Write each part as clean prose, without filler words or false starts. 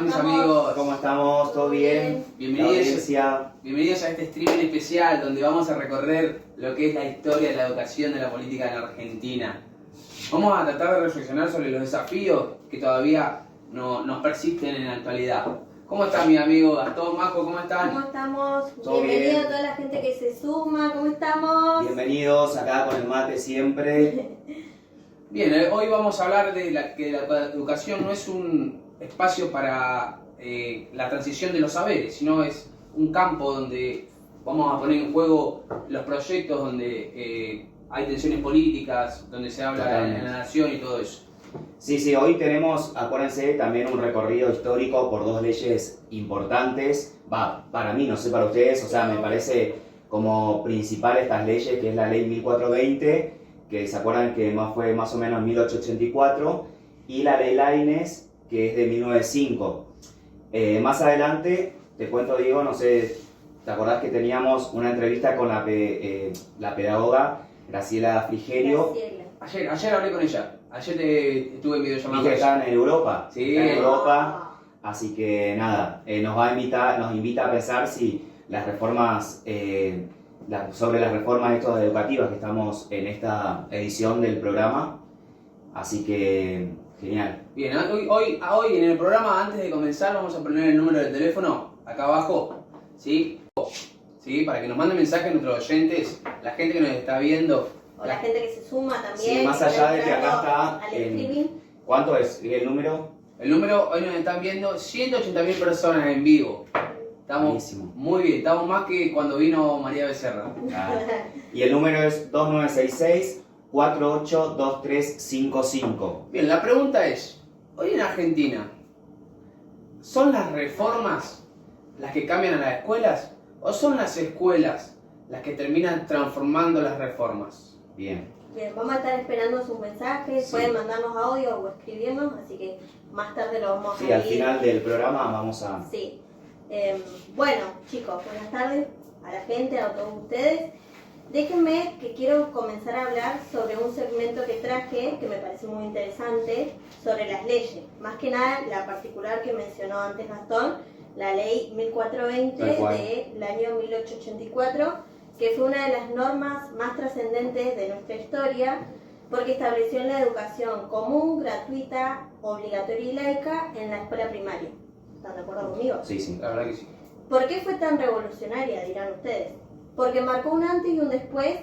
mis amigos? ¿Cómo estamos? ¿Todo bien? Bienvenidos a este streaming especial donde vamos a recorrer lo que es la historia de la educación de la política en Argentina. Vamos a tratar de reflexionar sobre los desafíos que todavía nos persisten en la actualidad. ¿Cómo está mi amigo Gastón, Majo? ¿Cómo están? ¿Cómo estamos? ¿Todo Bienvenido bien? a toda la gente que se suma. ¿Cómo estamos? Bienvenidos acá con el mate siempre. Bien, hoy vamos a hablar de que la educación no es un espacio para la transición de los saberes, sino es un campo donde vamos a poner en juego los proyectos donde hay tensiones políticas, donde se habla en la nación y todo eso. Sí, hoy tenemos, acuérdense, también un recorrido histórico por dos leyes importantes. Para mí, no sé para ustedes, o sea, me parece como principal estas leyes, que es la ley 1420, que se acuerdan que fue más o menos en 1884, y la ley Laínez, que es de 1905. Más adelante, te cuento, Diego, no sé, ¿te acordás que teníamos una entrevista con la pedagoga Graciela Frigerio? Ayer hablé con ella. Ayer estuve en videollamada. ¿Viste que están en Europa? Sí. Están en Europa, así que nada, nos invita a pensar si las reformas, sobre las reformas educativas que estamos en esta edición del programa, así que genial. Bien, hoy en el programa, antes de comenzar, vamos a poner el número de teléfono acá abajo, ¿sí? Para que nos manden mensajes nuestros oyentes, la gente que nos está viendo. O la gente que se suma también. Sí, más allá de que acá está al streaming. ¿Cuánto es el número? El número, hoy nos están viendo 180.000 personas en vivo. Estamos Buenísimo. muy bien, estamos más que cuando vino María Becerra. Y el número es 2966-482355. Bien, la pregunta es, hoy en Argentina, ¿son las reformas las que cambian a las escuelas o son las escuelas las que terminan transformando las reformas? Bien, Vamos a estar esperando sus mensajes, Sí. pueden mandarnos audio o escribirnos, así que más tarde lo vamos a sí, al final del programa vamos a... Sí. Bueno, chicos, buenas tardes a la gente, a todos ustedes. Déjenme que quiero comenzar a hablar sobre un segmento que traje, que me parece muy interesante, sobre las leyes. Más que nada, la particular que mencionó antes Gastón, la ley 1420 del año 1884, que fue una de las normas más trascendentes de nuestra historia, porque estableció la educación común, gratuita, obligatoria y laica en la escuela primaria. ¿Están de acuerdo conmigo? Sí. La verdad que sí. ¿Por qué fue tan revolucionaria, dirán ustedes? Porque marcó un antes y un después,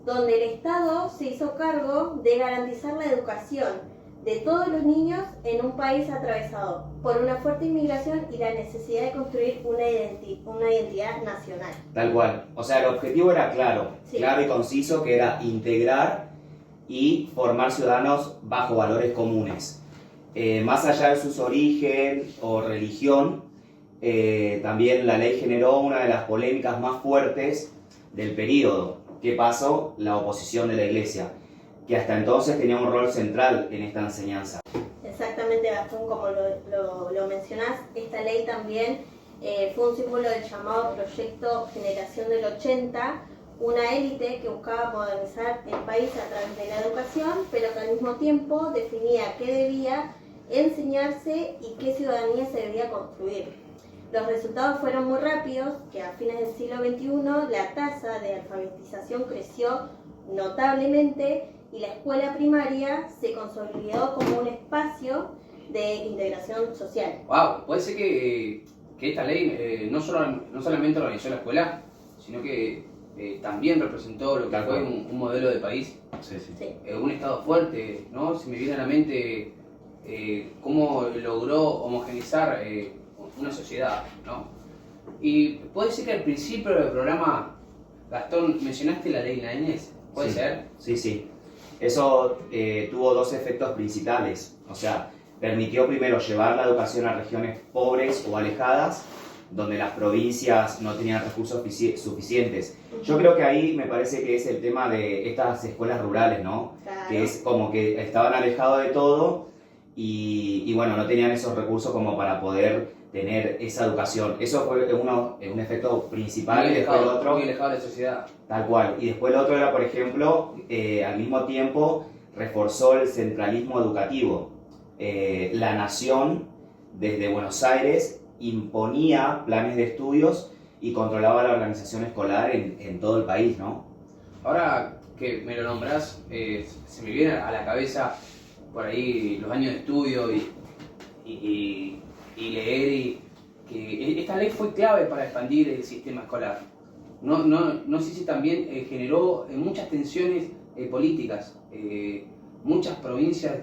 donde el Estado se hizo cargo de garantizar la educación de todos los niños en un país atravesado por una fuerte inmigración y la necesidad de construir una identidad nacional. Tal cual. O sea, el objetivo era claro y conciso, que era integrar y formar ciudadanos bajo valores comunes. Más allá de sus origen o religión, también la ley generó una de las polémicas más fuertes del periodo. ¿Qué pasó? La oposición de la Iglesia, que hasta entonces tenía un rol central en esta enseñanza. Exactamente, Gastón, como lo mencionás, esta ley también fue un símbolo del llamado Proyecto Generación del 80, una élite que buscaba modernizar el país a través de la educación, pero que al mismo tiempo definía qué debía enseñarse y qué ciudadanía se debía construir. Los resultados fueron muy rápidos, que a fines del siglo XXI la tasa de alfabetización creció notablemente y la escuela primaria se consolidó como un espacio de integración social. Wow, puede ser que esta ley no solamente organizó la escuela, sino que también representó lo que fue un modelo de país. Sí. Un Estado fuerte, ¿no? Se me viene a la mente cómo logró homogeneizar una sociedad, ¿no? Y puede ser que al principio del programa, Gastón, mencionaste la ley Laínez, ¿puede ser? Sí. Eso tuvo dos efectos principales. O sea, permitió primero llevar la educación a regiones pobres o alejadas, donde las provincias no tenían recursos suficientes. Yo creo que ahí me parece que es el tema de estas escuelas rurales, ¿no? Claro. Que es como que estaban alejados de todo y bueno, no tenían esos recursos como para poder tener esa educación. Eso fue un efecto principal. Muy y después el otro, muy alejado de la sociedad. Tal cual. Y después el otro era, por ejemplo, al mismo tiempo reforzó el centralismo educativo. La nación desde Buenos Aires imponía planes de estudios y controlaba la organización escolar en todo el país, ¿no? Ahora que me lo nombrás, se me viene a la cabeza por ahí los años de estudio y leer que esta ley fue clave para expandir el sistema escolar. No sé si también generó muchas tensiones políticas. Muchas provincias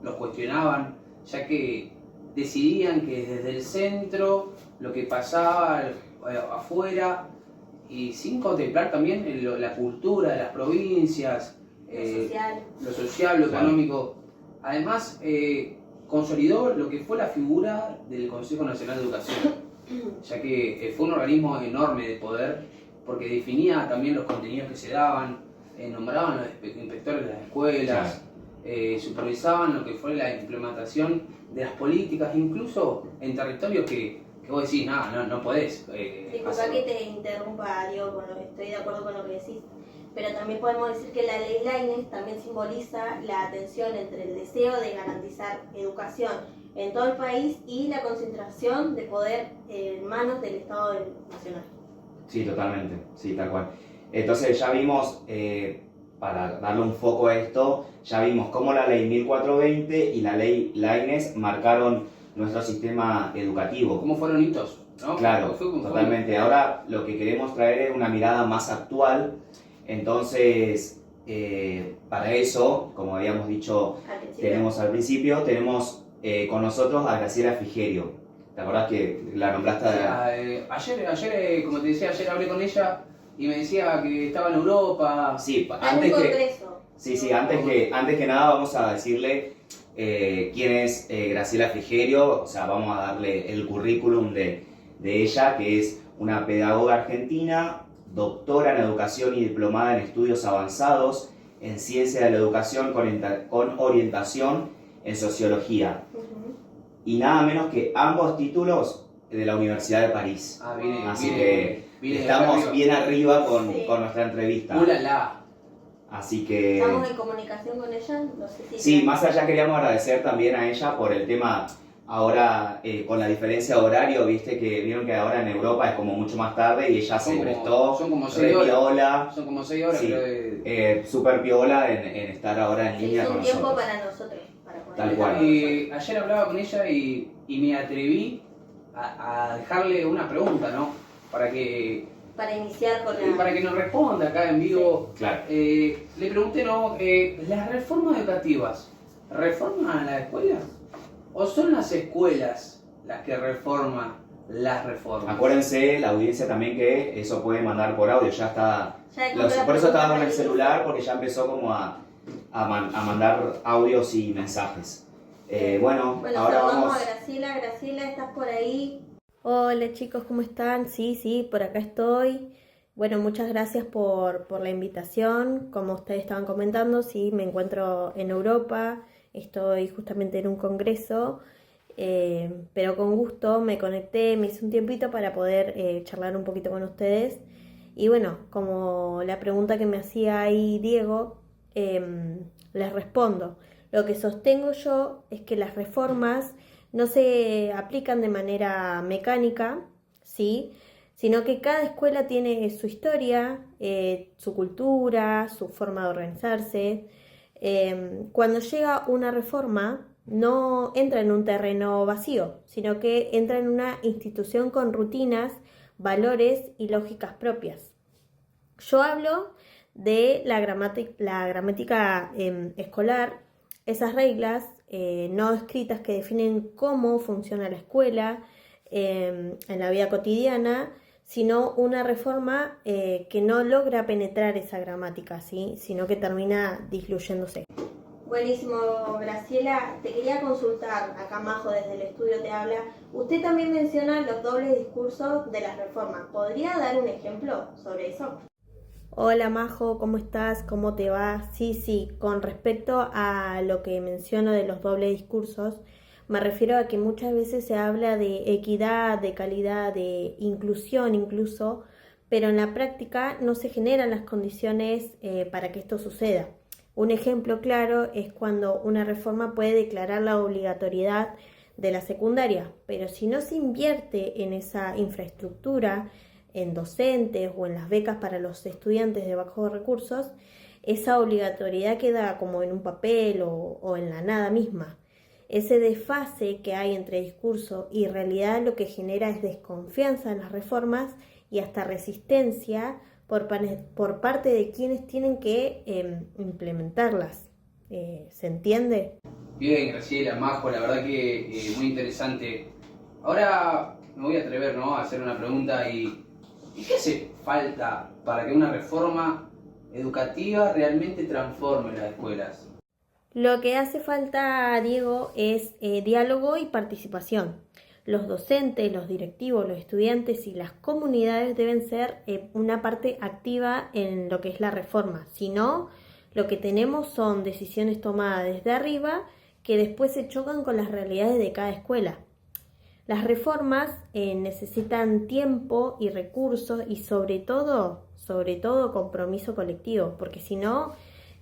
los cuestionaban, ya que decidían que desde el centro lo que pasaba afuera, y sin contemplar también la cultura de las provincias, lo social, lo Claro. económico. Además, consolidó lo que fue la figura del Consejo Nacional de Educación, ya que fue un organismo enorme de poder, porque definía también los contenidos que se daban, nombraban los inspectores de las escuelas, supervisaban lo que fue la implementación de las políticas, incluso en territorios que vos decís, no podés. Disculpa hacerlo. que te interrumpa, Diego, estoy de acuerdo con lo que decís, pero también podemos decir que la ley Lainez también simboliza la tensión entre el deseo de garantizar educación en todo el país y la concentración de poder en manos del Estado Nacional. Sí, totalmente, sí, tal cual. Entonces ya vimos, para darle un foco a esto, ya vimos cómo la ley 1420 y la ley Lainez marcaron nuestro sistema educativo. ¿Cómo fueron hitos? ¿No? Claro, totalmente. Ahora lo que queremos traer es una mirada más actual. Entonces, para eso, como habíamos dicho, tenemos al principio, tenemos con nosotros a Graciela Frigerio. ¿Te acordás que la nombraste? Ayer, como te decía, ayer hablé con ella y me decía que estaba en Europa. Sí, En un antes que, congreso. antes que nada vamos a decirle quién es Graciela Frigerio. O sea, vamos a darle el currículum de ella, que es una pedagoga argentina, doctora en educación y diplomada en estudios avanzados en ciencia de la educación con orientación en sociología. Y nada menos que ambos títulos de la Universidad de París. Así que estamos bien arriba con nuestra entrevista. ¡Ulala! Así que... ¿Estamos en comunicación con ella? No sé si Sí, más allá queríamos agradecer también a ella por el tema, ahora con la diferencia de horario, viste que vieron que ahora en Europa es como mucho más tarde y ella se prestó, son como re 6 horas. piola, Son como 6 horas, sí, pero súper piola en estar ahora en se línea hizo con un tiempo nosotros. para nosotros. Para poder Tal estar cual. con nosotros. ayer hablaba con ella y me atreví a dejarle una pregunta, ¿no? Para que Para iniciar con la... para que nos responda acá en vivo. Claro. Le pregunté, ¿no? ¿Las reformas educativas reforman a las escuelas? ¿O son las escuelas las que reforman las reformas? Acuérdense, la audiencia también, que eso puede mandar por audio, ya está. Ya encontré la Por eso estaba con pregunta el para celular, porque ya empezó como a mandar audios y mensajes. Bueno, Bueno, ahora saludamos vamos. a Graciela. Graciela, ¿estás por ahí? Hola chicos, ¿cómo están? Sí, por acá estoy. Bueno, muchas gracias por la invitación. Como ustedes estaban comentando, sí, me encuentro en Europa. Estoy justamente en un congreso, pero con gusto me conecté, me hice un tiempito para poder charlar un poquito con ustedes. Y bueno, como la pregunta que me hacía ahí Diego, les respondo. Lo que sostengo yo es que las reformas no se aplican de manera mecánica, ¿sí? Sino que cada escuela tiene su historia, su cultura, su forma de organizarse. Cuando llega una reforma, no entra en un terreno vacío, sino que entra en una institución con rutinas, valores y lógicas propias. Yo hablo de la gramática escolar, esas reglas no escritas que definen cómo funciona la escuela en la vida cotidiana, sino una reforma que no logra penetrar esa gramática, ¿sí? Sino que termina disluyéndose. Buenísimo, Graciela. Te quería consultar, acá Majo desde el estudio te habla. Usted también menciona los dobles discursos de las reformas. ¿Podría dar un ejemplo sobre eso? Hola Majo, ¿cómo estás? ¿Cómo te va? Sí, con respecto a lo que menciono de los dobles discursos, me refiero a que muchas veces se habla de equidad, de calidad, de inclusión incluso, pero en la práctica no se generan las condiciones para que esto suceda. Un ejemplo claro es cuando una reforma puede declarar la obligatoriedad de la secundaria, pero si no se invierte en esa infraestructura, en docentes o en las becas para los estudiantes de bajos recursos, esa obligatoriedad queda como en un papel o en la nada misma. Ese desfase que hay entre discurso y realidad lo que genera es desconfianza en las reformas y hasta resistencia por parte de quienes tienen que implementarlas. ¿Se entiende? Bien, Graciela, Majo, la verdad que muy interesante. Ahora me voy a atrever, ¿no?, a hacer una pregunta ¿y qué hace falta para que una reforma educativa realmente transforme las escuelas? Lo que hace falta, Diego, es diálogo y participación. Los docentes, los directivos, los estudiantes y las comunidades deben ser una parte activa en lo que es la reforma. Si no, lo que tenemos son decisiones tomadas desde arriba que después se chocan con las realidades de cada escuela. Las reformas necesitan tiempo y recursos y sobre todo compromiso colectivo, porque si no,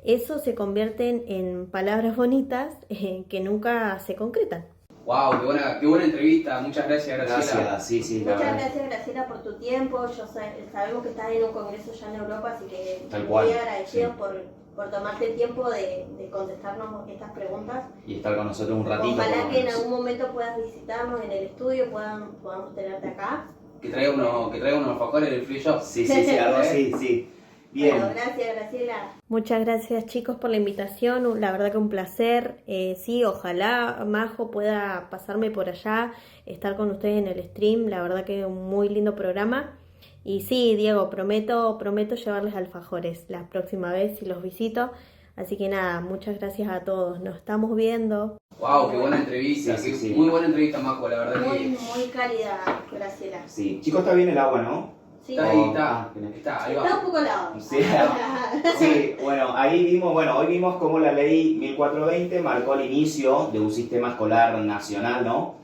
eso se convierten en palabras bonitas que nunca se concretan. ¡Wow! Qué buena entrevista! Muchas gracias, Graciela. Gracias, sí, Muchas gracias, Graciela, por tu tiempo. Sabemos que estás en un congreso ya en Europa, así que muy agradecidos por tomarte el tiempo de contestarnos estas preguntas. Y estar con nosotros un ratito. Ojalá que en algún momento puedas visitarnos en el estudio, podamos tenerte acá. Que traiga unos alfajores del free shop. Sí, algo así, sí. Bien. Bueno, gracias, Graciela. Muchas gracias, chicos, por la invitación. La verdad que un placer. Sí, ojalá Majo pueda pasarme por allá, estar con ustedes en el stream. La verdad que un muy lindo programa. Y sí, Diego, prometo llevarles alfajores la próxima vez si los visito. Así que nada, muchas gracias a todos. Nos estamos viendo. ¡Wow! ¡Qué buena entrevista! Sí. Muy buena entrevista, Majo, la verdad que... Muy cálida, Graciela. Sí. Chicos, está bien el agua, ¿no? Sí. Está ahí, ahí va. Está un poco helado. Sí, bueno, hoy vimos cómo la ley 1420 marcó el inicio de un sistema escolar nacional, ¿no?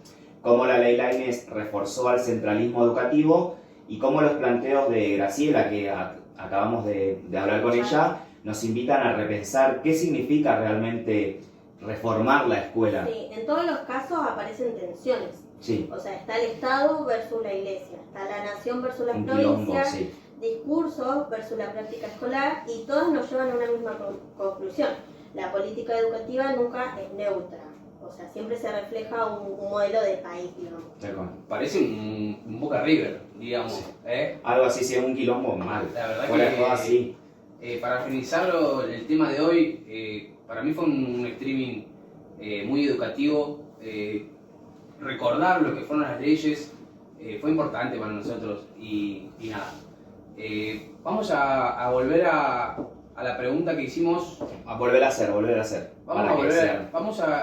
Cómo la ley Lainez reforzó al centralismo educativo y cómo los planteos de Graciela, que acabamos de hablar con ella, nos invitan a repensar qué significa realmente reformar la escuela. Sí, en todos los casos aparecen tensiones. Sí. O sea, está el Estado versus la Iglesia, está la nación versus las Un quilombo, provincias, sí. Discursos versus la práctica escolar, y todos nos llevan a una misma conclusión. La política educativa nunca es neutra, o sea, siempre se refleja un modelo de país, digamos. Parece un Boca River, digamos. Sí. ¿Eh? Algo así, sí, un quilombo mal. La verdad Fuera que todo así. Para finalizarlo, el tema de hoy, para mí fue un streaming muy educativo. Recordar lo que fueron las leyes fue importante para nosotros y nada. Vamos a volver a la pregunta que hicimos. A volver a hacer.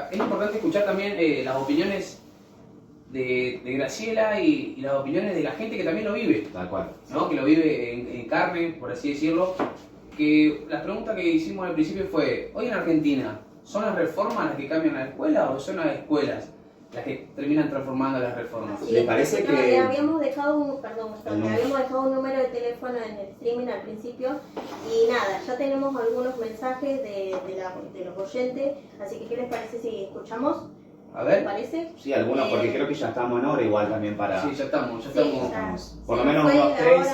Es importante escuchar también las opiniones de Graciela y las opiniones de la gente que también lo vive. Tal cual. ¿No? Que lo vive en carne, por así decirlo. Que la pregunta que hicimos al principio fue, hoy en Argentina, ¿son las reformas las que cambian la escuela o son las escuelas las que terminan transformando las reformas? ¿Les parece que...? Habíamos dejado un número de teléfono en el streaming al principio y nada, ya tenemos algunos mensajes de los oyentes, así que ¿qué les parece si escuchamos? A ver. ¿Les parece? Sí, algunos, porque creo que ya estamos en hora igual también para... Sí, ya estamos. Por lo menos unos tres,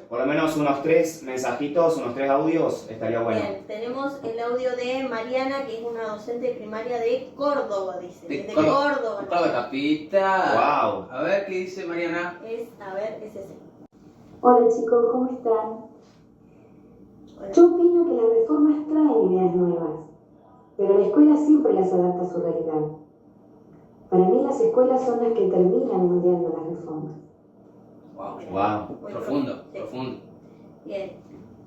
por lo menos unos 3 mensajitos, unos 3 audios, estaría bueno. Bien, tenemos el audio de Mariana, que es una docente de primaria de Córdoba, dice. De Córdoba. Córdoba capital. Wow. A ver qué dice Mariana. Es ese. Hola chicos, ¿cómo están? Yo opino que las reformas traen ideas nuevas, pero la escuela siempre las adapta a su realidad. Para mí las escuelas son las que terminan moldeando las reformas. Wow. Muy Profundo. Bien.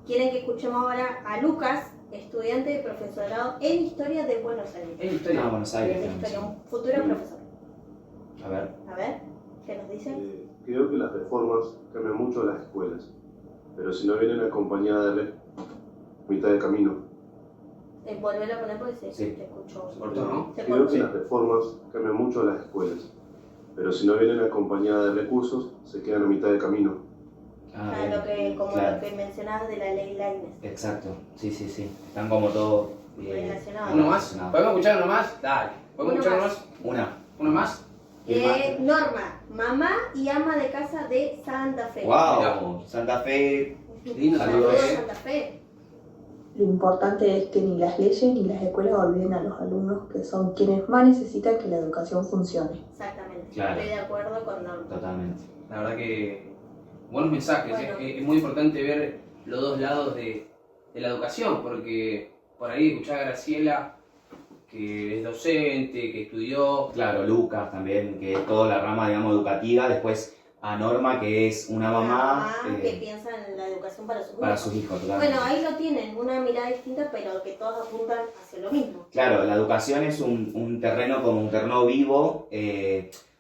¿Quieren que escuchemos ahora a Lucas, estudiante de profesorado en Historia de Buenos Aires? En historia. Buenos Aires. En Historia, un futuro profesor. A ver. A ver, ¿qué nos dicen? Creo que las reformas cambian mucho las escuelas, pero si no vienen acompañadas de mitad de camino. Volver a poner porque se Sí. escuchó. Se cortó, ¿no? Se Creo cortó. que las reformas cambian mucho las escuelas, pero si no vienen acompañadas de recursos, se quedan a mitad de camino. Lo que mencionabas de la ley Lainez. Exacto, sí. Están como todos Relacionados. ¿Uno más? ¿Podemos escuchar uno más? Dale. ¿Podemos Uno escuchar uno más. más? Una. ¿Una más? ¿Quién más? Norma, mamá y ama de casa de Santa Fe. ¡Wow! Santa Fe. Lindo, Saludos. Saludos, Santa Fe. Lo importante es que ni las leyes ni las escuelas olviden a los alumnos, que son quienes más necesitan que la educación funcione. Exactamente. Claro. Estoy de acuerdo con Norma. Totalmente. La verdad que buenos mensajes. Bueno. Es muy importante ver los dos lados de la educación, porque por ahí escuchar a Graciela, que es docente, que estudió. Claro, Lucas también, que es toda la rama, digamos, educativa. Después a Norma, que es una mamá que piensa en la educación para sus para hijos. sus hijos. Totalmente. Bueno, ahí lo tienen, una mirada distinta, pero que todos apuntan hacia lo mismo. Claro, la educación es un terreno como un terreno vivo,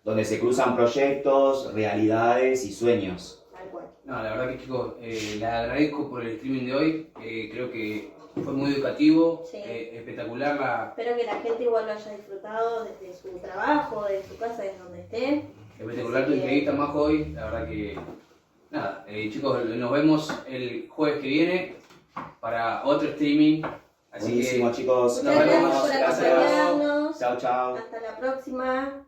donde se cruzan proyectos, realidades y sueños. Tal cual. No, la verdad que chicos, les agradezco por el streaming de hoy. Creo que fue muy educativo, Sí. espectacular la, Espero que la gente igual lo haya disfrutado desde su trabajo, desde su casa, desde donde estén. espectacular tu entrevista, Majo, hoy. La verdad que, nada, chicos, nos vemos el jueves que viene para otro streaming. Así Buenísimo, que chicos. Muchas gracias por Gracias. acompañarnos. Chao, chao. Hasta la próxima.